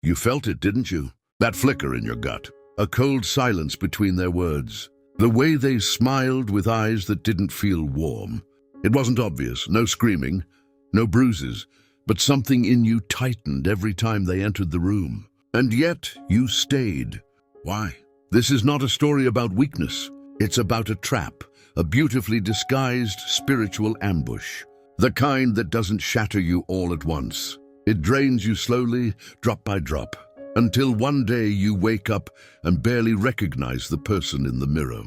You felt it, didn't you? That flicker in your gut. A cold silence between their words. The way they smiled with eyes that didn't feel warm. It wasn't obvious, no screaming, no bruises, but something in you tightened every time they entered the room. And yet, you stayed. Why? This is not a story about weakness. It's about a trap, a beautifully disguised spiritual ambush. The kind that doesn't shatter you all at once. It drains you slowly, drop by drop, until one day you wake up and barely recognize the person in the mirror.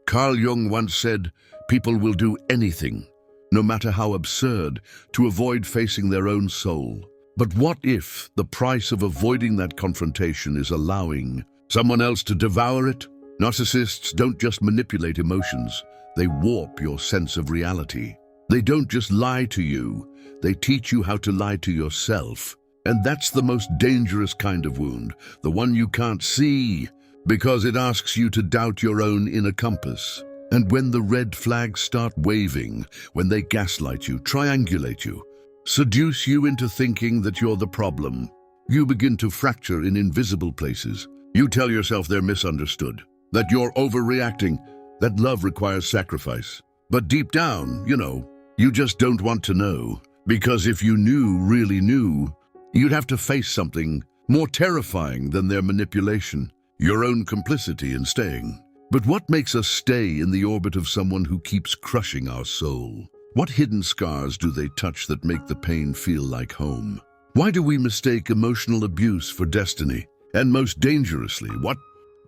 Carl Jung once said, people will do anything, no matter how absurd, to avoid facing their own soul. But what if the price of avoiding that confrontation is allowing someone else to devour it? Narcissists don't just manipulate emotions, they warp your sense of reality. They don't just lie to you, they teach you how to lie to yourself. And that's the most dangerous kind of wound, the one you can't see, because it asks you to doubt your own inner compass. And when the red flags start waving, when they gaslight you, triangulate you, seduce you into thinking that you're the problem, you begin to fracture in invisible places. You tell yourself they're misunderstood, that you're overreacting, that love requires sacrifice. But deep down, you just don't want to know, because if you really knew, you'd have to face something more terrifying than their manipulation, your own complicity in staying. But what makes us stay in the orbit of someone who keeps crushing our soul? What hidden scars do they touch that make the pain feel like home? Why do we mistake emotional abuse for destiny? And most dangerously, what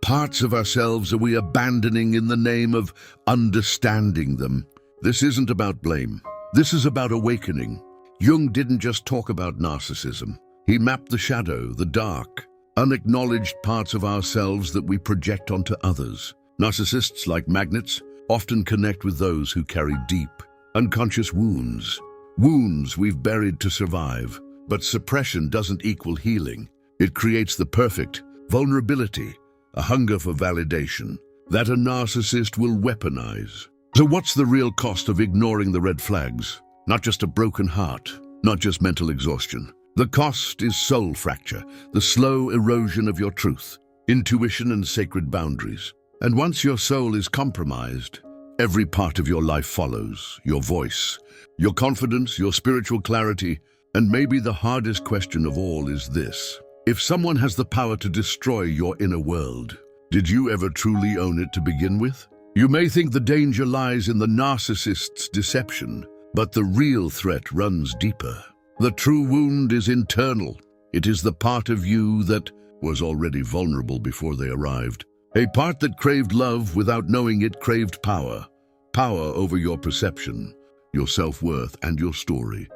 parts of ourselves are we abandoning in the name of understanding them? This isn't about blame. This is about awakening. Jung didn't just talk about narcissism. He mapped the shadow, the dark, unacknowledged parts of ourselves that we project onto others. Narcissists, like magnets, often connect with those who carry deep, unconscious wounds. Wounds we've buried to survive. But suppression doesn't equal healing. It creates the perfect vulnerability, a hunger for validation, that a narcissist will weaponize. So what's the real cost of ignoring the red flags? Not just a broken heart, not just mental exhaustion. The cost is soul fracture, the slow erosion of your truth, intuition and sacred boundaries. And once your soul is compromised, every part of your life follows, your voice, your confidence, your spiritual clarity. And maybe the hardest question of all is this. If someone has the power to destroy your inner world, did you ever truly own it to begin with? You may think the danger lies in the narcissist's deception, but the real threat runs deeper. The true wound is internal. It is the part of you that was already vulnerable before they arrived. A part that craved love without knowing it craved power. Power over your perception, your self-worth, and your story.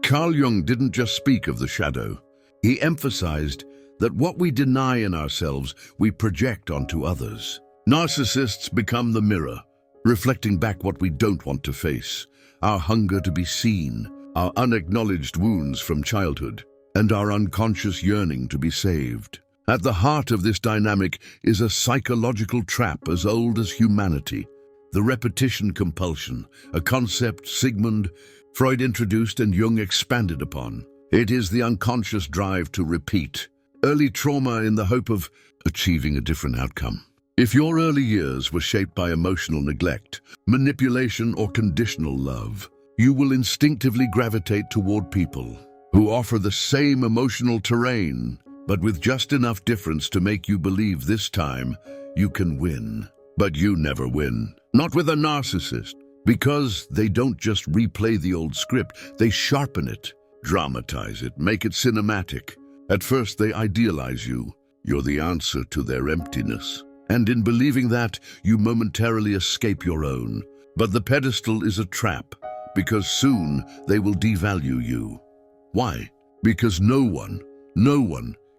Carl Jung didn't just speak of the shadow. He emphasized that what we deny in ourselves, we project onto others. Narcissists become the mirror, reflecting back what we don't want to face. Our hunger to be seen, our unacknowledged wounds from childhood, and our unconscious yearning to be saved. At the heart of this dynamic is a psychological trap as old as humanity. The repetition compulsion, a concept Sigmund Freud introduced and Jung expanded upon. It is the unconscious drive to repeat early trauma in the hope of achieving a different outcome. If your early years were shaped by emotional neglect, manipulation, or conditional love, you will instinctively gravitate toward people who offer the same emotional terrain, but with just enough difference to make you believe this time you can win. But you never win. Not with a narcissist. Because they don't just replay the old script, they sharpen it, dramatize it, make it cinematic. At first they idealize you. You're the answer to their emptiness. And in believing that, you momentarily escape your own. But the pedestal is a trap, because soon they will devalue you. Why? Because no one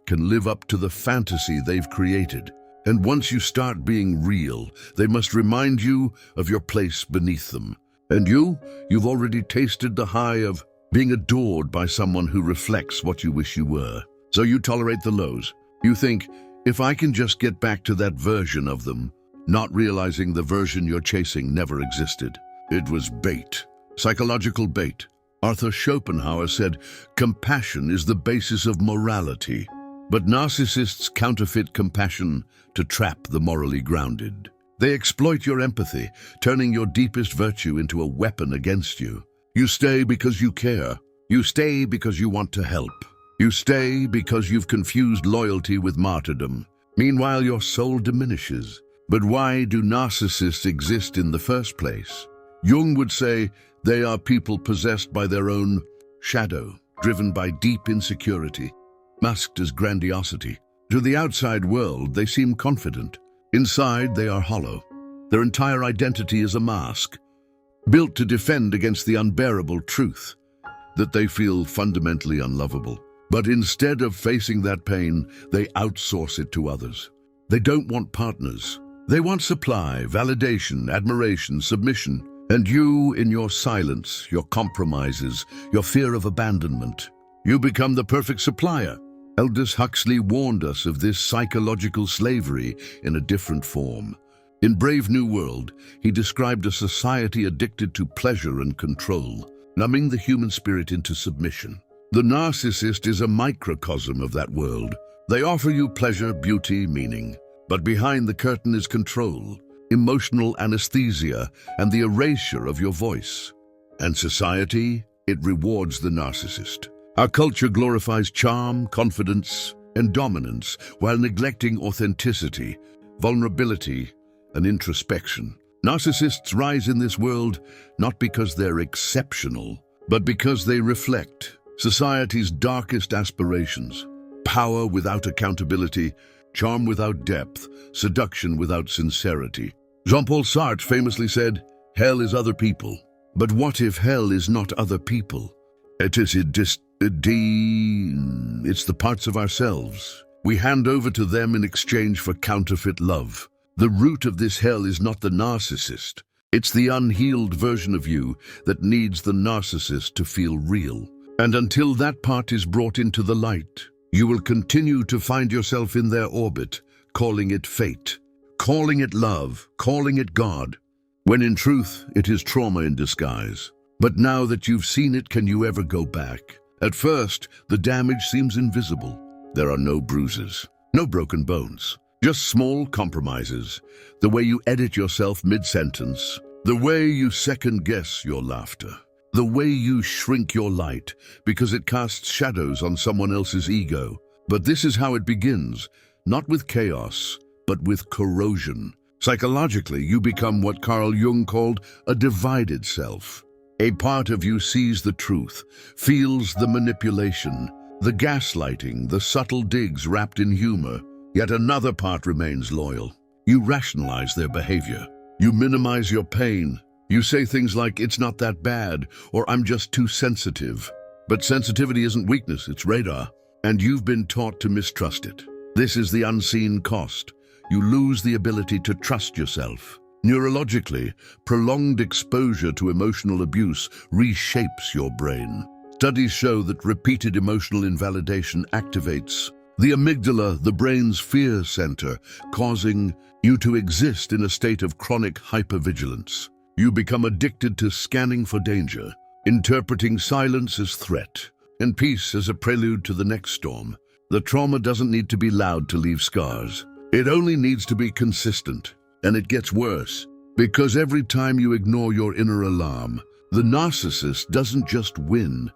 can live up to the fantasy they've created. And once you start being real, they must remind you of your place beneath them. And you've already tasted the high of being adored by someone who reflects what you wish you were. So you tolerate the lows. You think, if I can just get back to that version of them, not realizing the version you're chasing never existed. It was bait, psychological bait. Arthur Schopenhauer said, compassion is the basis of morality. But narcissists counterfeit compassion to trap the morally grounded. They exploit your empathy, turning your deepest virtue into a weapon against you. You stay because you care. You stay because you want to help. You stay because you've confused loyalty with martyrdom. Meanwhile, your soul diminishes. But why do narcissists exist in the first place? Jung would say they are people possessed by their own shadow, driven by deep insecurity, masked as grandiosity. To the outside world, they seem confident. Inside, they are hollow. Their entire identity is a mask, built to defend against the unbearable truth that they feel fundamentally unlovable. But instead of facing that pain, they outsource it to others. They don't want partners. They want supply, validation, admiration, submission. And you, in your silence, your compromises, your fear of abandonment, you become the perfect supplier. Aldous Huxley warned us of this psychological slavery in a different form. In Brave New World, he described a society addicted to pleasure and control, numbing the human spirit into submission. The narcissist is a microcosm of that world. They offer you pleasure, beauty, meaning. But behind the curtain is control, emotional anesthesia, and the erasure of your voice. And society, it rewards the narcissist. Our culture glorifies charm, confidence, and dominance while neglecting authenticity, vulnerability, and introspection. Narcissists rise in this world not because they're exceptional, but because they reflect society's darkest aspirations. Power without accountability, charm without depth, seduction without sincerity. Jean-Paul Sartre famously said, "Hell is other people." But what if hell is not other people? It's the parts of ourselves we hand over to them in exchange for counterfeit love. The root of this hell is not the narcissist. It's the unhealed version of you that needs the narcissist to feel real. And until that part is brought into the light, you will continue to find yourself in their orbit, calling it fate, calling it love, calling it God, when in truth it is trauma in disguise. But now that you've seen it, can you ever go back? At first, the damage seems invisible. There are no bruises, no broken bones, just small compromises. The way you edit yourself mid-sentence, the way you second-guess your laughter, the way you shrink your light because it casts shadows on someone else's ego. But this is how it begins, not with chaos, but with corrosion. Psychologically, you become what Carl Jung called a divided self. A part of you sees the truth, feels the manipulation, the gaslighting, the subtle digs wrapped in humor. Yet another part remains loyal. You rationalize their behavior. You minimize your pain. You say things like, "It's not that bad," or "I'm just too sensitive." But sensitivity isn't weakness, it's radar. And you've been taught to mistrust it. This is the unseen cost. You lose the ability to trust yourself. Neurologically, prolonged exposure to emotional abuse reshapes your brain. Studies show that repeated emotional invalidation activates the amygdala, the brain's fear center, causing you to exist in a state of chronic hypervigilance. You become addicted to scanning for danger, interpreting silence as threat, and peace as a prelude to the next storm. The trauma doesn't need to be loud to leave scars. It only needs to be consistent. And it gets worse, because every time you ignore your inner alarm, the narcissist doesn't just win,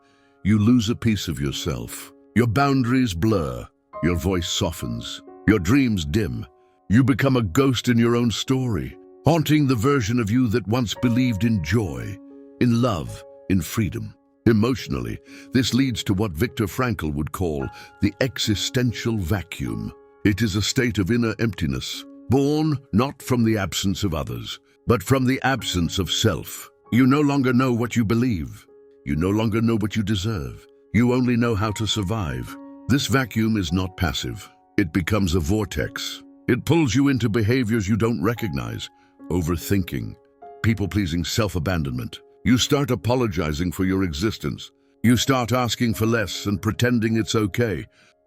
you lose a piece of yourself. Your boundaries blur, your voice softens, your dreams dim. You become a ghost in your own story, haunting the version of you that once believed in joy, in love, in freedom. Emotionally, this leads to what Viktor Frankl would call the existential vacuum. It is a state of inner emptiness, born not from the absence of others, but from the absence of self. You no longer know what you believe. You no longer know what you deserve. You only know how to survive. This vacuum is not passive. It becomes a vortex. It pulls you into behaviors you don't recognize. Overthinking, people-pleasing, self-abandonment. You start apologizing for your existence. You start asking for less and pretending it's okay.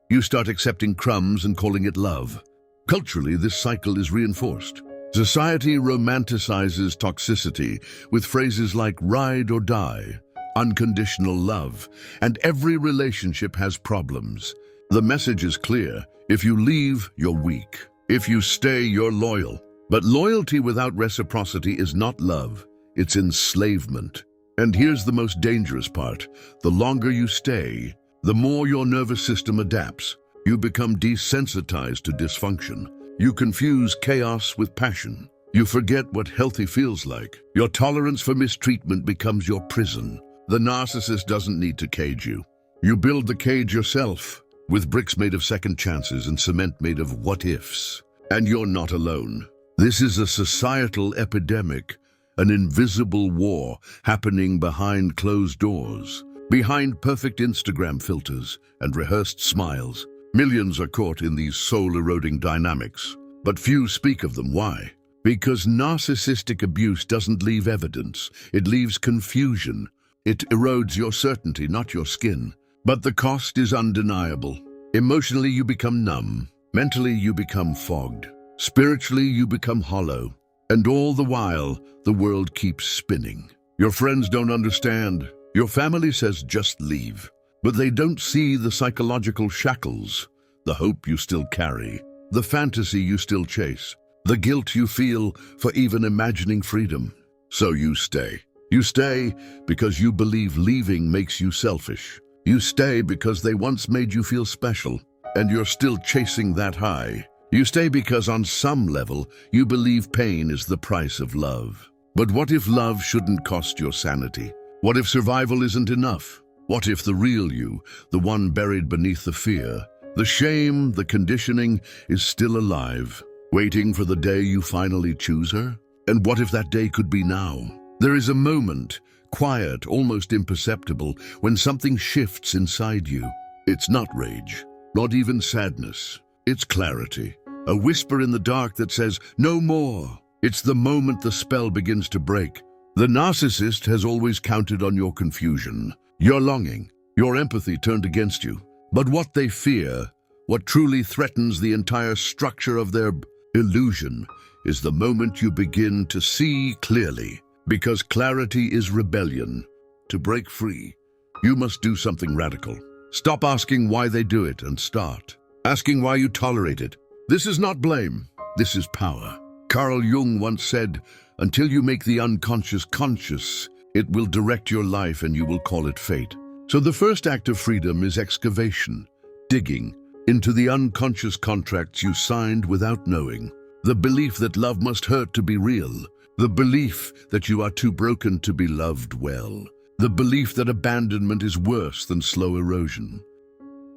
You start accepting crumbs and calling it love. Culturally, this cycle is reinforced. Society romanticizes toxicity with phrases like ride or die, unconditional love, and every relationship has problems. The message is clear. If you leave, you're weak. If you stay, you're loyal. But loyalty without reciprocity is not love. It's enslavement. And here's the most dangerous part. The longer you stay, the more your nervous system adapts. You become desensitized to dysfunction. You confuse chaos with passion. You forget what healthy feels like. Your tolerance for mistreatment becomes your prison. The narcissist doesn't need to cage you. You build the cage yourself, with bricks made of second chances and cement made of what-ifs. And you're not alone. This is a societal epidemic, an invisible war happening behind closed doors, behind perfect Instagram filters and rehearsed smiles. Millions are caught in these soul-eroding dynamics, but few speak of them. Why? Because narcissistic abuse doesn't leave evidence. It leaves confusion. It erodes your certainty, not your skin. But the cost is undeniable. Emotionally, you become numb. Mentally, you become fogged. Spiritually, you become hollow. And all the while, the world keeps spinning. Your friends don't understand. Your family says just leave. But they don't see the psychological shackles, the hope you still carry, the fantasy you still chase, the guilt you feel for even imagining freedom. So you stay. You stay because you believe leaving makes you selfish. You stay because they once made you feel special, and you're still chasing that high. You stay because on some level, you believe pain is the price of love. But what if love shouldn't cost your sanity? What if survival isn't enough? What if the real you, the one buried beneath the fear, the shame, the conditioning, is still alive, waiting for the day you finally choose her? And what if that day could be now? There is a moment, quiet, almost imperceptible, when something shifts inside you. It's not rage, not even sadness. It's clarity, a whisper in the dark that says, no more. It's the moment the spell begins to break. The narcissist has always counted on your confusion, your longing, your empathy turned against you. But what they fear, what truly threatens the entire structure of their illusion, is the moment you begin to see clearly. Because clarity is rebellion. To break free, you must do something radical. Stop asking why they do it and start asking why you tolerate it. This is not blame, this is power. Carl Jung once said, until you make the unconscious conscious, it will direct your life and you will call it fate. So the first act of freedom is excavation, digging into the unconscious contracts you signed without knowing. The belief that love must hurt to be real. The belief that you are too broken to be loved well. The belief that abandonment is worse than slow erosion.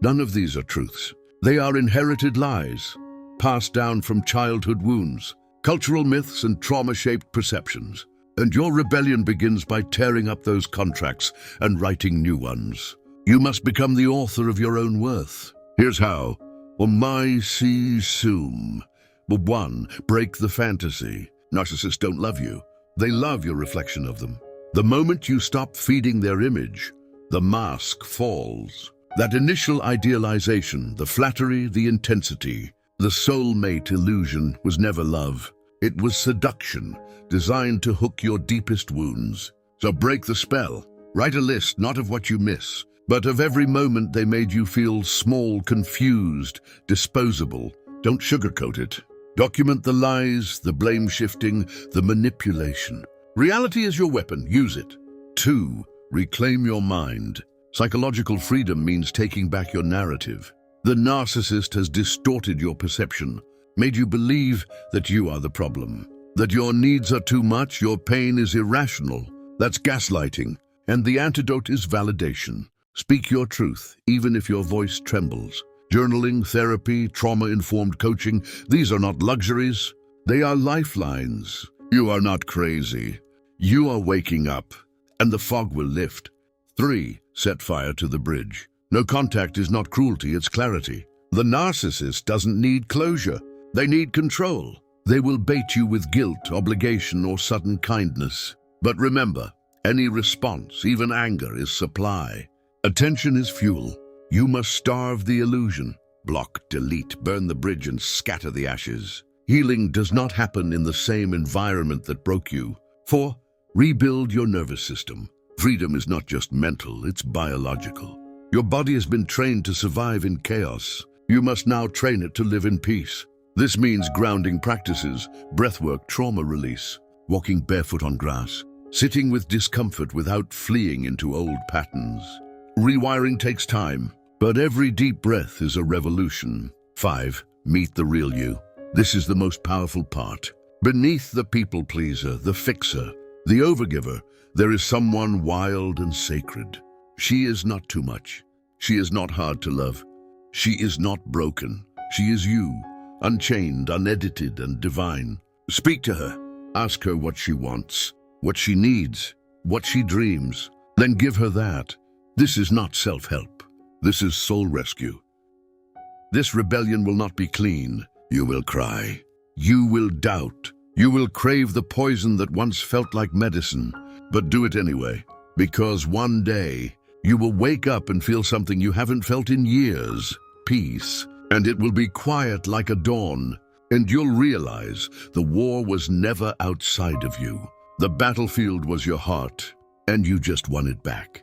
None of these are truths. They are inherited lies, passed down from childhood wounds, cultural myths and trauma-shaped perceptions. And your rebellion begins by tearing up those contracts and writing new ones. You must become the author of your own worth. Here's how. Sum. 1. Break the fantasy. Narcissists don't love you. They love your reflection of them. The moment you stop feeding their image, the mask falls. That initial idealization, the flattery, the intensity, the soulmate illusion was never love. It was seduction, designed to hook your deepest wounds. So break the spell. Write a list not of what you miss, but of every moment they made you feel small, confused, disposable. Don't sugarcoat it. Document the lies, the blame-shifting, the manipulation. Reality is your weapon. Use it. 2. Reclaim your mind. Psychological freedom means taking back your narrative. The narcissist has distorted your perception, made you believe that you are the problem, that your needs are too much, your pain is irrational. That's gaslighting. And the antidote is validation. Speak your truth, even if your voice trembles. Journaling, therapy, trauma-informed coaching, these are not luxuries. They are lifelines. You are not crazy. You are waking up, and the fog will lift. 3. Set fire to the bridge. No contact is not cruelty, it's clarity. The narcissist doesn't need closure. They need control. They will bait you with guilt, obligation, or sudden kindness. But remember, any response, even anger, is supply. Attention is fuel. You must starve the illusion. Block, delete, burn the bridge, and scatter the ashes. Healing does not happen in the same environment that broke you. 4. Rebuild your nervous system. Freedom is not just mental, it's biological. Your body has been trained to survive in chaos. You must now train it to live in peace. This means grounding practices, breathwork, trauma release, walking barefoot on grass, sitting with discomfort without fleeing into old patterns. Rewiring takes time, but every deep breath is a revolution. 5. Meet the real you. This is the most powerful part. Beneath the people pleaser, the fixer, the overgiver, there is someone wild and sacred. She is not too much. She is not hard to love. She is not broken. She is you, unchained, unedited, and divine. Speak to her. Ask her what she wants, what she needs, what she dreams. Then give her that. This is not self-help. This is soul rescue. This rebellion will not be clean. You will cry. You will doubt. You will crave the poison that once felt like medicine. But do it anyway, because one day you will wake up and feel something you haven't felt in years. Peace. And it will be quiet like a dawn. And you'll realize the war was never outside of you. The battlefield was your heart, and you just won it back.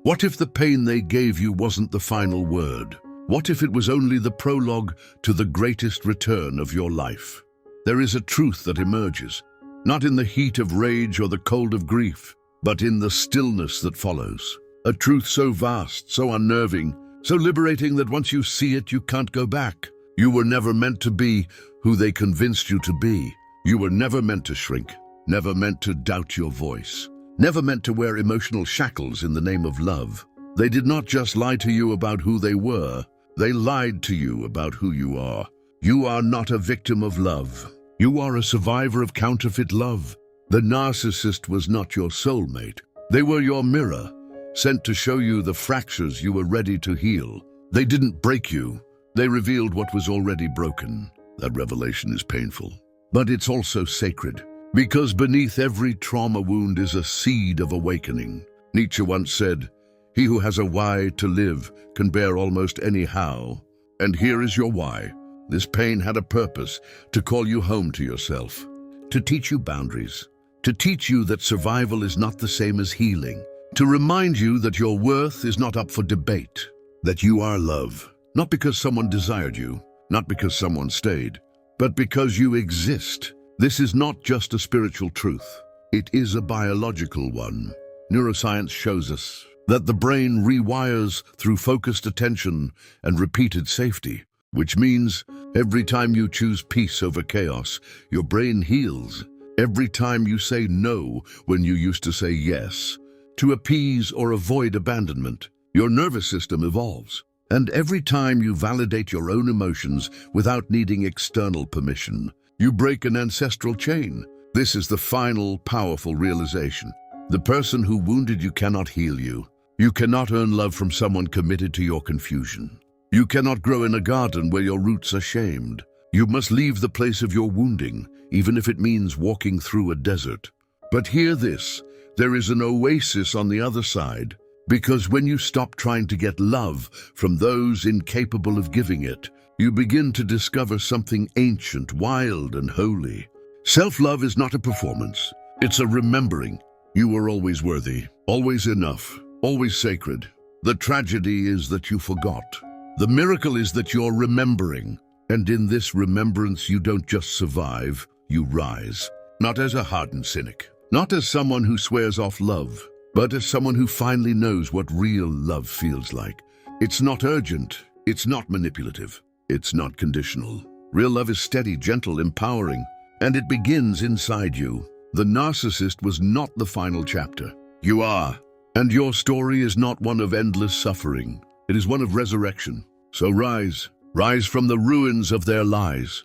What if the pain they gave you wasn't the final word? What if it was only the prologue to the greatest return of your life? There is a truth that emerges, not in the heat of rage or the cold of grief, but in the stillness that follows. A truth so vast, so unnerving, so liberating that once you see it, you can't go back. You were never meant to be who they convinced you to be. You were never meant to shrink, never meant to doubt your voice, never meant to wear emotional shackles in the name of love. They did not just lie to you about who they were, they lied to you about who you are. You are not a victim of love. You are a survivor of counterfeit love. The narcissist was not your soulmate. They were your mirror, sent to show you the fractures you were ready to heal. They didn't break you. They revealed what was already broken. That revelation is painful, but it's also sacred, because beneath every trauma wound is a seed of awakening. Nietzsche once said, "He who has a why to live can bear almost any how." And here is your why. This pain had a purpose: to call you home to yourself, to teach you boundaries, to teach you that survival is not the same as healing, to remind you that your worth is not up for debate, that you are love, not because someone desired you, not because someone stayed, but because you exist. This is not just a spiritual truth. It is a biological one. Neuroscience shows us that the brain rewires through focused attention and repeated safety, which means every time you choose peace over chaos, your brain heals. Every time you say no when you used to say yes, to appease or avoid abandonment, your nervous system evolves. And every time you validate your own emotions without needing external permission, you break an ancestral chain. This is the final, powerful realization. The person who wounded you cannot heal you. You cannot earn love from someone committed to your confusion. You cannot grow in a garden where your roots are shamed. You must leave the place of your wounding, even if it means walking through a desert. But hear this, there is an oasis on the other side. Because when you stop trying to get love from those incapable of giving it, you begin to discover something ancient, wild, and holy. Self-love is not a performance. It's a remembering. You were always worthy, always enough, always sacred. The tragedy is that you forgot. The miracle is that you're remembering. And in this remembrance, you don't just survive, you rise. Not as a hardened cynic, not as someone who swears off love, but as someone who finally knows what real love feels like. It's not urgent, it's not manipulative, it's not conditional. Real love is steady, gentle, empowering, and it begins inside you. The narcissist was not the final chapter. You are. And your story is not one of endless suffering. It is one of resurrection. So rise. Rise from the ruins of their lies.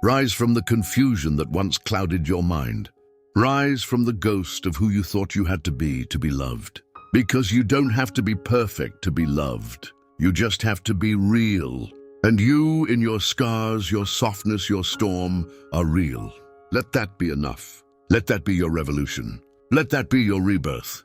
Rise from the confusion that once clouded your mind. Rise from the ghost of who you thought you had to be loved. Because you don't have to be perfect to be loved. You just have to be real. And you, in your scars, your softness, your storm, are real. Let that be enough. Let that be your revolution. Let that be your rebirth.